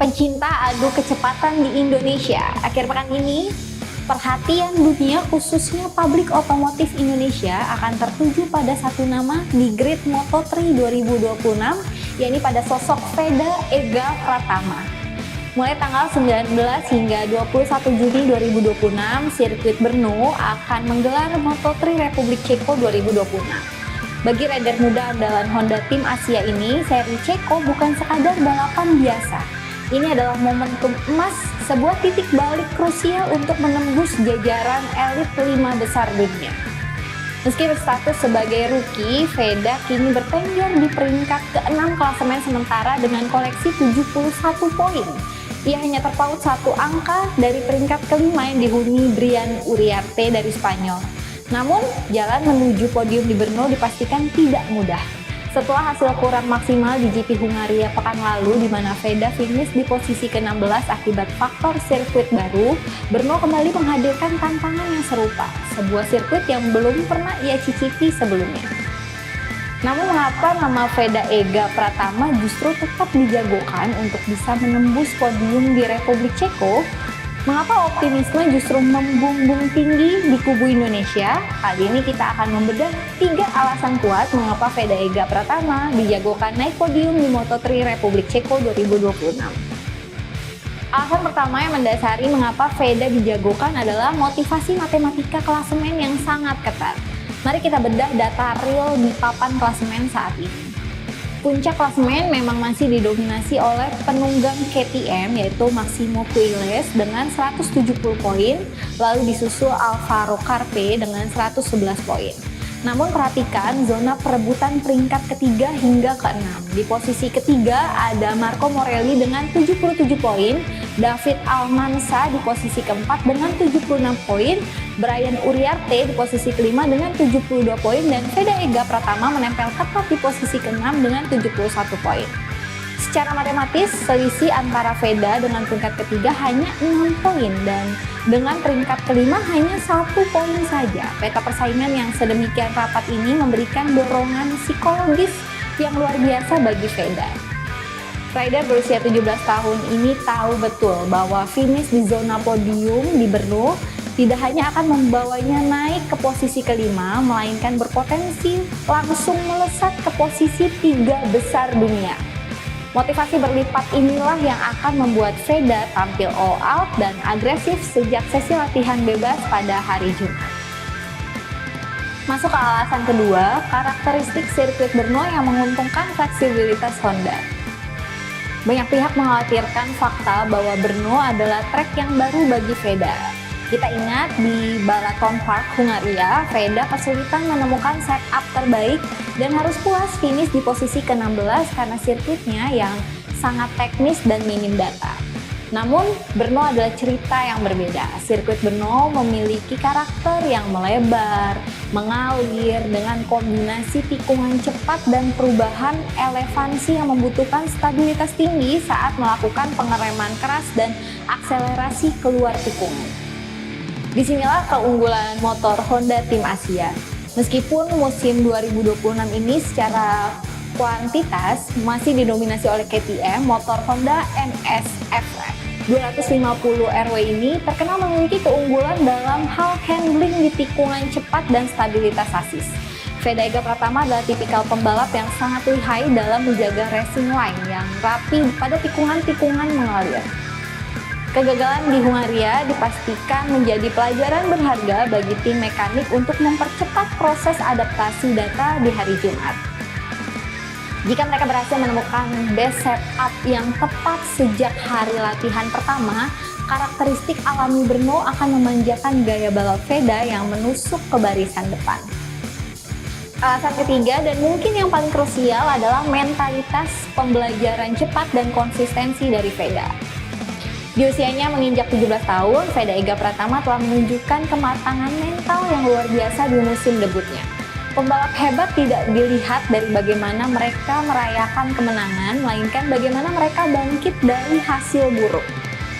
Pencinta adu kecepatan di Indonesia. Akhir pekan ini, perhatian dunia khususnya publik otomotif Indonesia akan tertuju pada satu nama di grid Moto3 2026, yakni pada sosok Veda Ega Pratama. Mulai tanggal 19 hingga 21 Juni 2026, sirkuit Brno akan menggelar Moto3 Republik Ceko 2026. Bagi rider muda andalan Honda Tim Asia ini, seri Ceko bukan sekadar balapan biasa. Ini adalah momentum emas, sebuah titik balik krusial untuk menembus jajaran elit 5 besar dunia. Meski berstatus sebagai rookie, Veda kini bertengger di peringkat ke-6 klasemen sementara dengan koleksi 71 poin. Ia hanya terpaut satu angka dari peringkat kelima yang dihuni Brian Uriarte dari Spanyol. Namun, jalan menuju podium di Brno dipastikan tidak mudah. Setelah hasil kurang maksimal di GP Hungaria pekan lalu, di mana Veda finish di posisi ke-16 akibat faktor sirkuit baru, Brno kembali menghadirkan tantangan yang serupa, sebuah sirkuit yang belum pernah ia cicipi sebelumnya. Namun mengapa nama Veda Ega Pratama justru tetap dijagokan untuk bisa menembus podium di Republik Ceko? Mengapa optimisme justru membumbung tinggi di kubu Indonesia? Kali ini kita akan membedah 3 alasan kuat mengapa Veda Ega Pratama dijagokan naik podium di Moto3 Republik Ceko 2026. Alasan pertama yang mendasari mengapa Veda dijagokan adalah motivasi matematika klasemen yang sangat ketat. Mari kita bedah data real di papan klasemen saat ini. Puncak klasemen memang masih didominasi oleh penunggang KTM yaitu Maximo Puelles dengan 170 poin, lalu disusul Alvaro Carpe dengan 111 poin. Namun perhatikan zona perebutan peringkat ketiga hingga ke-6. Di posisi ketiga ada Marco Morelli dengan 77 poin, David Almanza di posisi keempat dengan 76 poin, Brian Uriarte di posisi kelima dengan 72 poin, dan Veda Ega Pratama menempel ketat di posisi ke-6 dengan 71 poin. Secara matematis, selisih antara Veda dengan peringkat ketiga hanya 6 poin dan dengan peringkat kelima hanya 1 poin saja. Peta persaingan yang sedemikian rapat ini memberikan dorongan psikologis yang luar biasa bagi Veda. Rider berusia 17 tahun ini tahu betul bahwa finish di zona podium di Brno tidak hanya akan membawanya naik ke posisi kelima, melainkan berpotensi langsung melesat ke posisi 3 besar dunia. Motivasi berlipat inilah yang akan membuat Veda tampil all out dan agresif sejak sesi latihan bebas pada hari Jumat. Masuk ke alasan kedua, karakteristik sirkuit Brno yang menguntungkan fleksibilitas Honda. Banyak pihak mengkhawatirkan fakta bahwa Brno adalah trek yang baru bagi Veda. Kita ingat di Balaton Park, Hungaria, Veda kesulitan menemukan setup terbaik dan harus puas finish di posisi ke-16 karena sirkuitnya yang sangat teknis dan minim data. Namun, Brno adalah cerita yang berbeda. Sirkuit Brno memiliki karakter yang melebar, mengalir dengan kombinasi tikungan cepat dan perubahan elevasi yang membutuhkan stabilitas tinggi saat melakukan pengereman keras dan akselerasi keluar tikungan. Disinilah keunggulan motor Honda Tim Asia. Meskipun musim 2026 ini secara kuantitas masih didominasi oleh KTM, motor Honda NSF 250 RW ini terkenal memiliki keunggulan dalam hal handling di tikungan cepat dan stabilitas sasis. Veda Ega Pratama adalah tipikal pembalap yang sangat lihai dalam menjaga racing line yang rapi pada tikungan-tikungan mengalir. Kegagalan di Hungaria dipastikan menjadi pelajaran berharga bagi tim mekanik untuk mempercepat proses adaptasi data di hari Jumat. Jika mereka berhasil menemukan best setup yang tepat sejak hari latihan pertama, karakteristik alami Brno akan memanjakan gaya balap Veda yang menusuk ke barisan depan. Alasan ketiga dan mungkin yang paling krusial adalah mentalitas pembelajaran cepat dan konsistensi dari Veda. Di usianya menginjak 17 tahun, Veda Ega Pratama telah menunjukkan kematangan mental yang luar biasa di musim debutnya. Pembalap hebat tidak dilihat dari bagaimana mereka merayakan kemenangan, melainkan bagaimana mereka bangkit dari hasil buruk.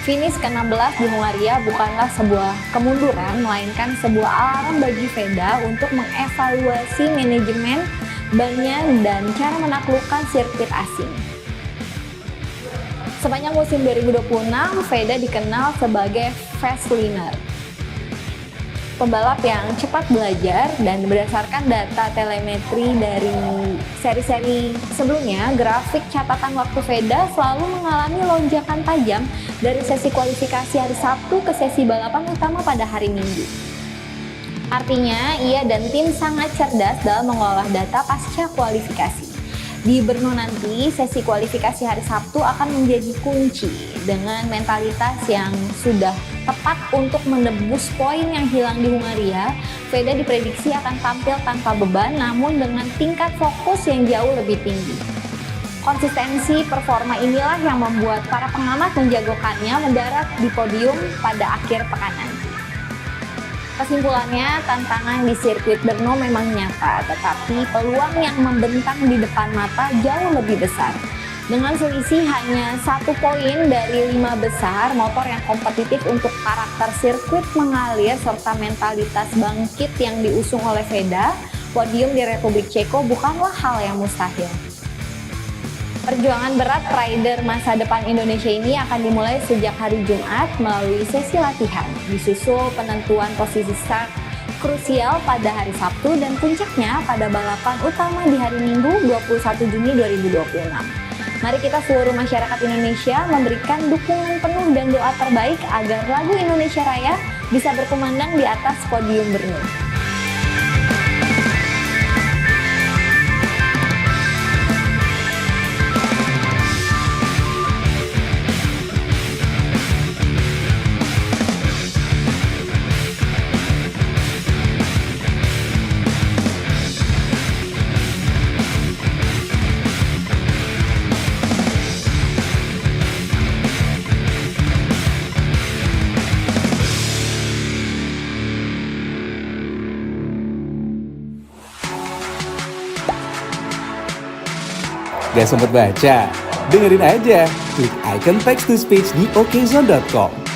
Finish ke-16 di Hungaria bukanlah sebuah kemunduran, melainkan sebuah alarm bagi Veda untuk mengevaluasi manajemen bannya dan cara menaklukkan sirkuit asing. Sepanjang musim 2026, Veda dikenal sebagai fast learner, pembalap yang cepat belajar, dan berdasarkan data telemetri dari seri-seri sebelumnya, grafik catatan waktu Veda selalu mengalami lonjakan tajam dari sesi kualifikasi hari Sabtu ke sesi balapan utama pada hari Minggu. Artinya, ia dan tim sangat cerdas dalam mengolah data pasca kualifikasi. Di Brno nanti, sesi kualifikasi hari Sabtu akan menjadi kunci dengan mentalitas yang sudah tepat untuk menebus poin yang hilang di Hungaria. Veda diprediksi akan tampil tanpa beban namun dengan tingkat fokus yang jauh lebih tinggi. Konsistensi performa inilah yang membuat para pengamat menjagokannya mendarat di podium pada akhir pekan nanti. Kesimpulannya, tantangan di sirkuit Brno memang nyata, tetapi peluang yang membentang di depan mata jauh lebih besar. Dengan selisih hanya 1 poin dari 5 besar, motor yang kompetitif untuk karakter sirkuit mengalir serta mentalitas bangkit yang diusung oleh Veda, podium di Republik Ceko bukanlah hal yang mustahil. Perjuangan berat rider masa depan Indonesia ini akan dimulai sejak hari Jumat melalui sesi latihan, disusul penentuan posisi start krusial pada hari Sabtu dan puncaknya pada balapan utama di hari Minggu 21 Juni 2026. Mari kita seluruh masyarakat Indonesia memberikan dukungan penuh dan doa terbaik agar lagu Indonesia Raya bisa berkumandang di atas podium Brno. Gak sempet baca? Dengerin aja, klik icon text to speech di okezone.com.